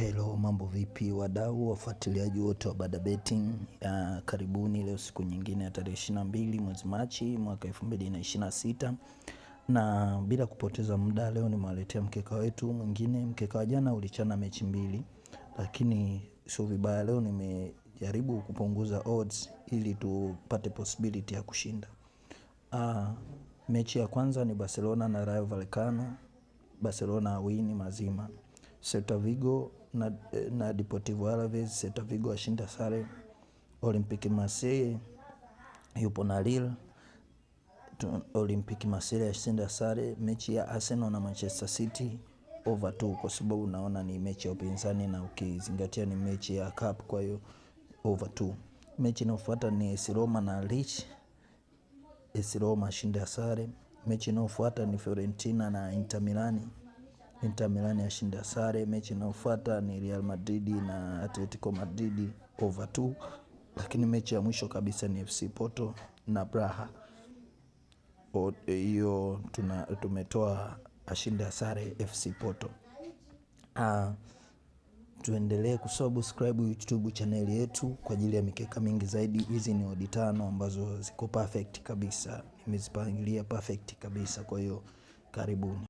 Hello, mambo vipi wadau wafuatiliaji wote wa Bada Betting. Karibuni leo siku nyingine ya tarehe 22 mwezi Machi mwaka 2026. Na bila kupoteza muda leo nimewaletea mkeka wetu mwingine. Mkeka wa jana ulichana mechi mbili, lakini sio vibaya, leo nimejaribu kupunguza odds ili tupate possibility ya kushinda. Mechi ya kwanza ni Barcelona na Rayo Vallecano. Barcelona win mazima. Celta Vigo na Deportivo Alaves. Celta Vigo ashinda sare. Olympique Marseille yupo na Lille. Olympique Marseille ashinda sare. Mechi ya Arsenal na Manchester City over 2, kwa sababu naona ni mechi ya upinzani na ukizingatia ni mechi ya cup, kwa hiyo over 2. Mechi inayofuata ni AS Roma na Lecce. AS Roma ashinda sare. Mechi inayofuata ni Fiorentina na Inter Milan. Inter Milan yashinda sare. Mechi inayofuata ni Real Madrid na Atletico Madrid over 2. Lakini mechi ya mwisho kabisa ni FC Porto na Braga. Hiyo tumetoa ashinda sare FC Porto. Tuendelee kusubscribe YouTube channel yetu kwa ajili ya mikeka mingi zaidi. Hizi ni odi 5 ambazo ziko perfect kabisa. Nimezipangilia perfect kabisa, kwa hiyo karibuni.